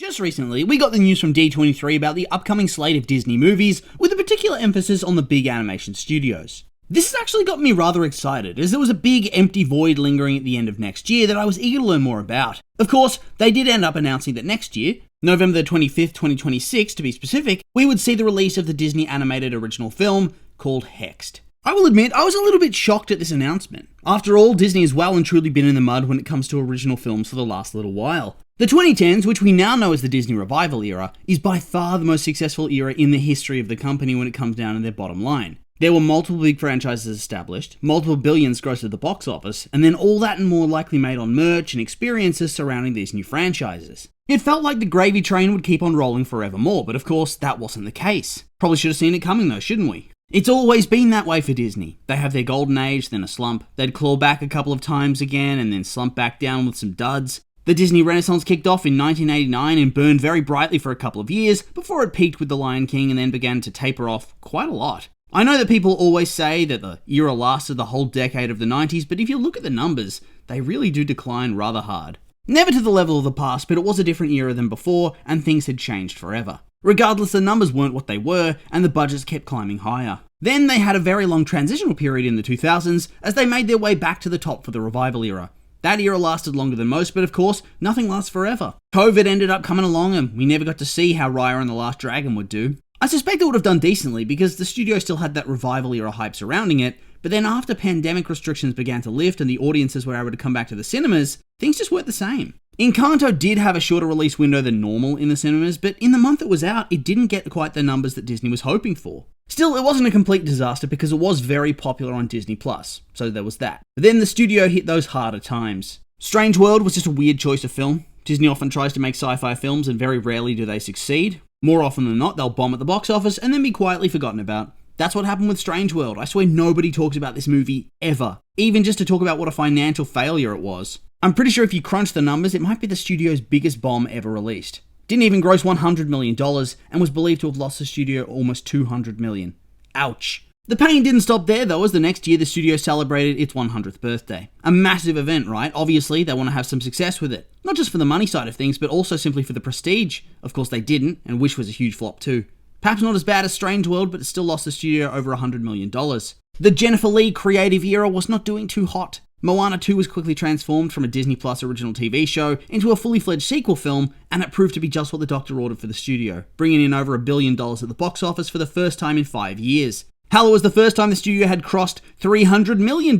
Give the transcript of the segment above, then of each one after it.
Just recently, we got the news from D23 about the upcoming slate of Disney movies, with a particular emphasis on the big animation studios. This has actually got me rather excited, as there was a big empty void lingering at the end of next year that I was eager to learn more about. Of course, they did end up announcing that next year, November 25th, 2026 to be specific, we would see the release of the Disney animated original film called Hexed. I will admit, I was a little bit shocked at this announcement. After all, Disney has well and truly been in the mud when it comes to original films for the last little while. The 2010s, which we now know as the Disney Revival era, is by far the most successful era in the history of the company when it comes down to their bottom line. There were multiple big franchises established, multiple billions grossed at the box office, and then all that and more likely made on merch and experiences surrounding these new franchises. It felt like the gravy train would keep on rolling forevermore, but of course, that wasn't the case. Probably should have seen it coming though, shouldn't we? It's always been that way for Disney. They have their golden age, then a slump. They'd claw back a couple of times again, and then slump back down with some duds. The Disney Renaissance kicked off in 1989 and burned very brightly for a couple of years, before it peaked with The Lion King and then began to taper off quite a lot. I know that people always say that the era lasted the whole decade of the 90s, but if you look at the numbers, they really do decline rather hard. Never to the level of the past, but it was a different era than before, and things had changed forever. Regardless, the numbers weren't what they were, and the budgets kept climbing higher. Then they had a very long transitional period in the 2000s, as they made their way back to the top for the Revival era. That era lasted longer than most, but of course, nothing lasts forever. COVID ended up coming along, and we never got to see how Raya and the Last Dragon would do. I suspect it would have done decently, because the studio still had that Revival era hype surrounding it, but then after pandemic restrictions began to lift and the audiences were able to come back to the cinemas, things just weren't the same. Encanto did have a shorter release window than normal in the cinemas, but in the month it was out, it didn't get quite the numbers that Disney was hoping for. Still, it wasn't a complete disaster because it was very popular on Disney+, so there was that. But then the studio hit those harder times. Strange World was just a weird choice of film. Disney often tries to make sci-fi films and very rarely do they succeed. More often than not, they'll bomb at the box office and then be quietly forgotten about. That's what happened with Strange World. I swear nobody talks about this movie ever, even just to talk about what a financial failure it was. I'm pretty sure if you crunch the numbers, it might be the studio's biggest bomb ever released. Didn't even gross $100 million and was believed to have lost the studio almost $200 million. Ouch. The pain didn't stop there though, as the next year the studio celebrated its 100th birthday. A massive event, right? Obviously, they want to have some success with it. Not just for the money side of things, but also simply for the prestige. Of course they didn't, and Wish was a huge flop too. Perhaps not as bad as Strange World, but it still lost the studio over $100 million. The Jennifer Lee creative era was not doing too hot. Moana 2 was quickly transformed from a Disney Plus original TV show into a fully fledged sequel film, and it proved to be just what the doctor ordered for the studio, bringing in over $1 billion at the box office for the first time in 5 years. Hell, it was the first time the studio had crossed $300 million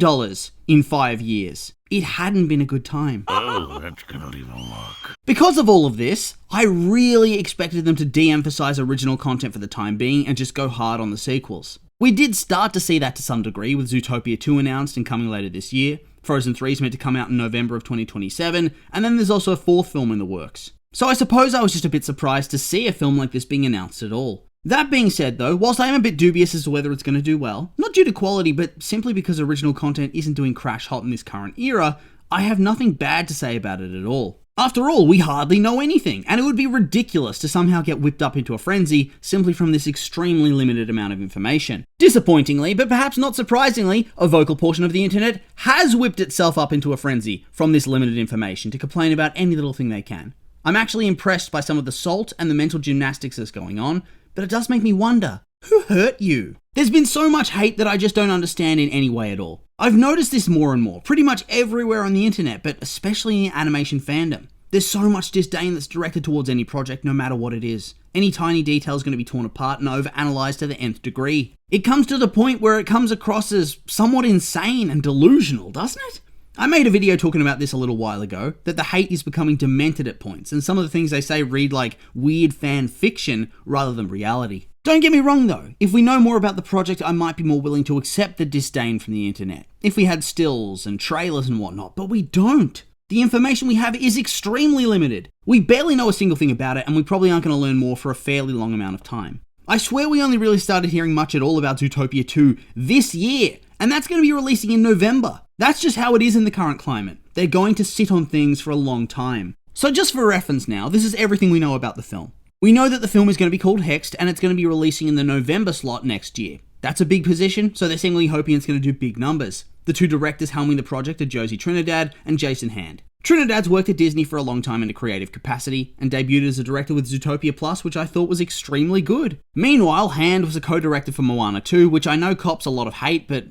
in 5 years. It hadn't been a good time. Oh, that's gonna leave a mark. Because of all of this, I really expected them to de-emphasize original content for the time being and just go hard on the sequels. We did start to see that to some degree, with Zootopia 2 announced and coming later this year. Frozen 3 is meant to come out in November of 2027, and then there's also a 4th film in the works. So I suppose I was just a bit surprised to see a film like this being announced at all. That being said though, whilst I am a bit dubious as to whether it's going to do well, not due to quality but simply because original content isn't doing crash hot in this current era, I have nothing bad to say about it at all. After all, we hardly know anything, and it would be ridiculous to somehow get whipped up into a frenzy simply from this extremely limited amount of information. Disappointingly, but perhaps not surprisingly, a vocal portion of the internet has whipped itself up into a frenzy from this limited information to complain about any little thing they can. I'm actually impressed by some of the salt and the mental gymnastics that's going on, but it does make me wonder, who hurt you? There's been so much hate that I just don't understand in any way at all. I've noticed this more and more, pretty much everywhere on the internet, but especially in animation fandom. There's so much disdain that's directed towards any project, no matter what it is. Any tiny detail is going to be torn apart and overanalyzed to the nth degree. It comes to the point where it comes across as somewhat insane and delusional, doesn't it? I made a video talking about this a little while ago, that the hate is becoming demented at points, and some of the things they say read like weird fan fiction rather than reality. Don't get me wrong though, if we know more about the project, I might be more willing to accept the disdain from the internet. If we had stills and trailers and whatnot, but we don't. The information we have is extremely limited. We barely know a single thing about it, and we probably aren't going to learn more for a fairly long amount of time. I swear we only really started hearing much at all about Zootopia 2 this year, and that's going to be releasing in November. That's just how it is in the current climate. They're going to sit on things for a long time. So just for reference now, this is everything we know about the film. We know that the film is going to be called Hexed, and it's going to be releasing in the November slot next year. That's a big position, so they're seemingly hoping it's going to do big numbers. The two directors helming the project are Josie Trinidad and Jason Hand. Trinidad's worked at Disney for a long time in a creative capacity, and debuted as a director with Zootopia Plus, which I thought was extremely good. Meanwhile, Hand was a co-director for Moana 2, which I know cops a lot of hate, but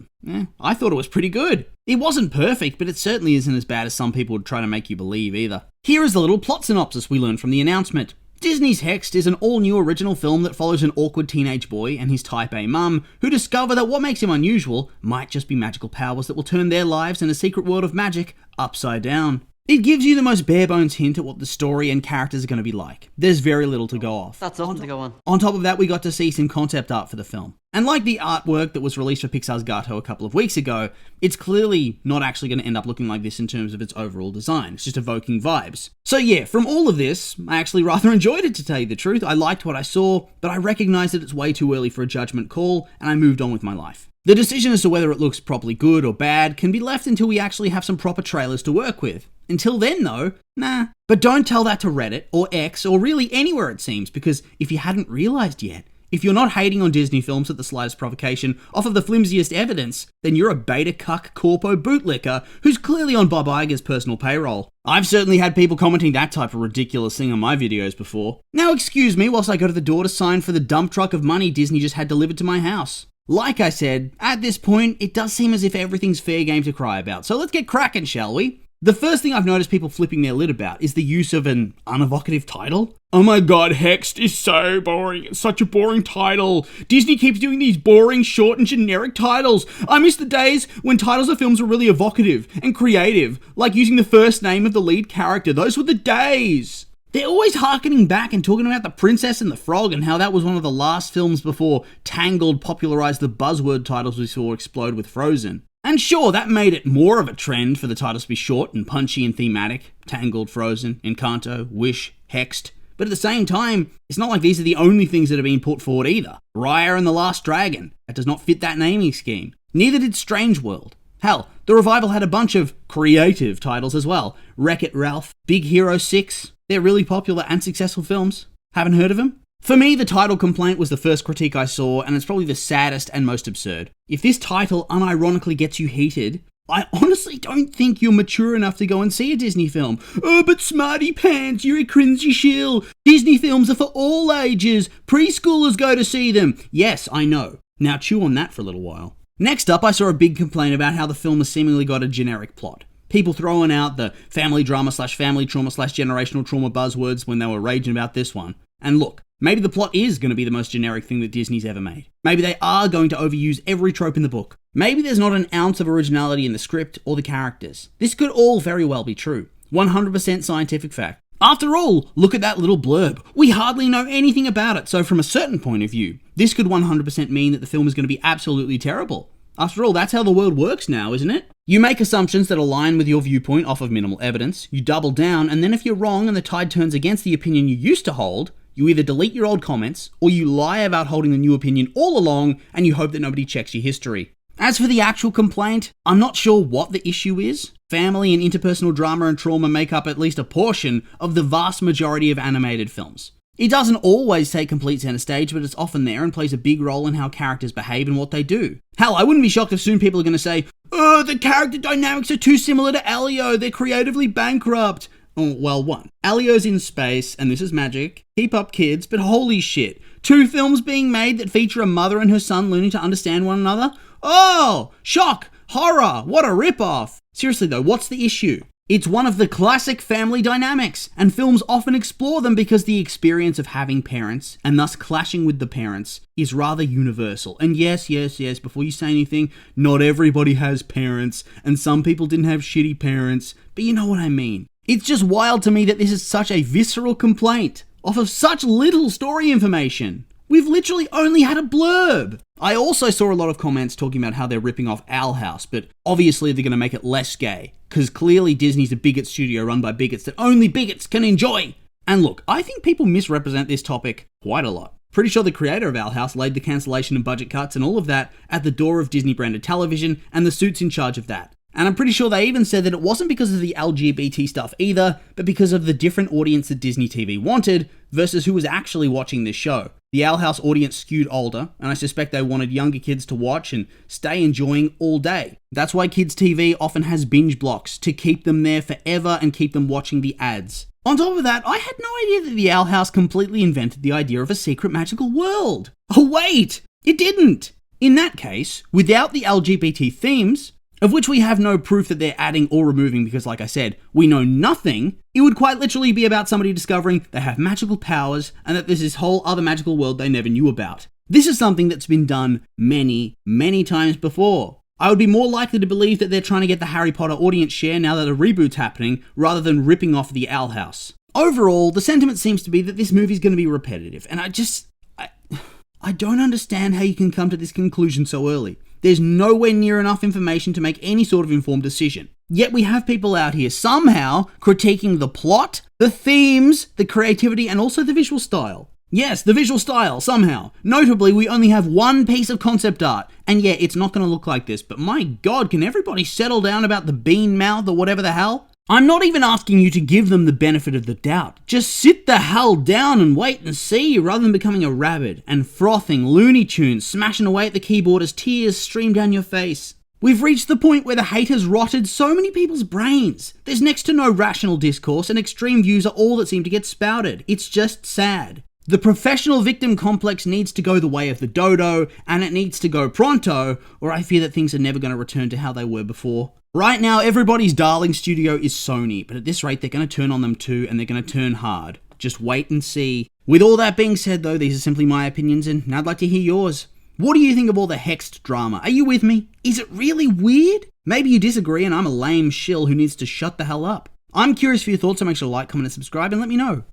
I thought it was pretty good. It wasn't perfect, but it certainly isn't as bad as some people would try to make you believe either. Here is the little plot synopsis we learned from the announcement. Disney's Hexed is an all-new original film that follows an awkward teenage boy and his type A mum, who discover that what makes him unusual might just be magical powers that will turn their lives in a secret world of magic upside down. It gives you the most bare-bones hint at what the story and characters are going to be like. There's very little to go off. That's something to go on. On top of that, we got to see some concept art for the film. And like the artwork that was released for Pixar's Gato a couple of weeks ago, it's clearly not actually going to end up looking like this in terms of its overall design. It's just evoking vibes. So yeah, from all of this, I actually rather enjoyed it, to tell you the truth. I liked what I saw, but I recognize that it's way too early for a judgment call, and I moved on with my life. The decision as to whether it looks properly good or bad can be left until we actually have some proper trailers to work with. Until then though, nah. But don't tell that to Reddit or X or really anywhere it seems, because if you hadn't realized yet, if you're not hating on Disney films at the slightest provocation off of the flimsiest evidence, then you're a beta cuck corpo bootlicker who's clearly on Bob Iger's personal payroll. I've certainly had people commenting that type of ridiculous thing on my videos before. Now excuse me whilst I go to the door to sign for the dump truck of money Disney just had delivered to my house. Like I said, at this point, it does seem as if everything's fair game to cry about, so let's get cracking, shall we? The first thing I've noticed people flipping their lid about is the use of an unevocative title. Oh my god, Hexed is so boring. It's such a boring title. Disney keeps doing these boring, short and generic titles. I miss the days when titles of films were really evocative and creative, like using the first name of the lead character. Those were the days. They're always harkening back and talking about The Princess and the Frog and how that was one of the last films before Tangled popularized the buzzword titles we saw explode with Frozen. And sure, that made it more of a trend for the titles to be short and punchy and thematic. Tangled, Frozen, Encanto, Wish, Hexed. But at the same time, it's not like these are the only things that are being put forward either. Raya and the Last Dragon. That does not fit that naming scheme. Neither did Strange World. Hell, the revival had a bunch of creative titles as well. Wreck-It Ralph, Big Hero 6. They're really popular and successful films. Haven't heard of them? For me, the title complaint was the first critique I saw, and it's probably the saddest and most absurd. If this title unironically gets you heated, I honestly don't think you're mature enough to go and see a Disney film. Oh, but smarty pants, you're a cringy shill. Disney films are for all ages. Preschoolers go to see them. Yes, I know. Now chew on that for a little while. Next up, I saw a big complaint about how the film has seemingly got a generic plot. People throwing out the family drama / family trauma / generational trauma buzzwords when they were raging about this one. And look, maybe the plot is going to be the most generic thing that Disney's ever made. Maybe they are going to overuse every trope in the book. Maybe there's not an ounce of originality in the script or the characters. This could all very well be true. 100% scientific fact. After all, look at that little blurb. We hardly know anything about it, so from a certain point of view, this could 100% mean that the film is going to be absolutely terrible. After all, that's how the world works now, isn't it? You make assumptions that align with your viewpoint off of minimal evidence, you double down, and then if you're wrong and the tide turns against the opinion you used to hold, you either delete your old comments, or you lie about holding the new opinion all along, and you hope that nobody checks your history. As for the actual complaint, I'm not sure what the issue is. Family and interpersonal drama and trauma make up at least a portion of the vast majority of animated films. It doesn't always take complete center stage, but it's often there and plays a big role in how characters behave and what they do. Hell, I wouldn't be shocked if soon people are going to say, oh, the character dynamics are too similar to Elio, they're creatively bankrupt. Oh, well, one, Elio's in space, and this is magic. Keep up, kids, but holy shit. 2 films being made that feature a mother and her son learning to understand one another? Oh, shock, horror, what a ripoff. Seriously though, what's the issue? It's one of the classic family dynamics, and films often explore them because the experience of having parents, and thus clashing with the parents, is rather universal. And yes, before you say anything, not everybody has parents, and some people didn't have shitty parents, but you know what I mean. It's just wild to me that this is such a visceral complaint, off of such little story information. We've literally only had a blurb. I also saw a lot of comments talking about how they're ripping off Owl House, but obviously they're going to make it less gay, because clearly Disney's a bigot studio run by bigots that only bigots can enjoy. And look, I think people misrepresent this topic quite a lot. Pretty sure the creator of Owl House laid the cancellation and budget cuts and all of that at the door of Disney branded television and the suits in charge of that. And I'm pretty sure they even said that it wasn't because of the LGBT stuff either, but because of the different audience that Disney TV wanted versus who was actually watching this show. The Owl House audience skewed older, and I suspect they wanted younger kids to watch and stay enjoying all day. That's why kids' TV often has binge blocks, to keep them there forever and keep them watching the ads. On top of that, I had no idea that the Owl House completely invented the idea of a secret magical world. Oh wait, it didn't! In that case, without the LGBT themes, of which we have no proof that they're adding or removing because, like I said, we know nothing, it would quite literally be about somebody discovering they have magical powers and that there's this whole other magical world they never knew about. This is something that's been done many, many times before. I would be more likely to believe that they're trying to get the Harry Potter audience share now that a reboot's happening, rather than ripping off the Owl House. Overall, the sentiment seems to be that this movie's going to be repetitive, and I don't understand how you can come to this conclusion so early. There's nowhere near enough information to make any sort of informed decision. Yet we have people out here somehow critiquing the plot, the themes, the creativity, and also the visual style. Yes, the visual style, somehow. Notably, we only have one piece of concept art, and yeah, it's not going to look like this, but my god, can everybody settle down about the bean mouth or whatever the hell? I'm not even asking you to give them the benefit of the doubt. Just sit the hell down and wait and see, rather than becoming a rabid and frothing Looney Tunes, smashing away at the keyboard as tears stream down your face. We've reached the point where the hate has rotted so many people's brains. There's next to no rational discourse, and extreme views are all that seem to get spouted. It's just sad. The professional victim complex needs to go the way of the dodo, and it needs to go pronto, or I fear that things are never going to return to how they were before. Right now, everybody's darling studio is Sony, but at this rate, they're going to turn on them too, and they're going to turn hard. Just wait and see. With all that being said, though, these are simply my opinions, and I'd like to hear yours. What do you think of all the Hexed drama? Are you with me? Is it really weird? Maybe you disagree, and I'm a lame shill who needs to shut the hell up. I'm curious for your thoughts, so make sure to like, comment, and subscribe, and let me know.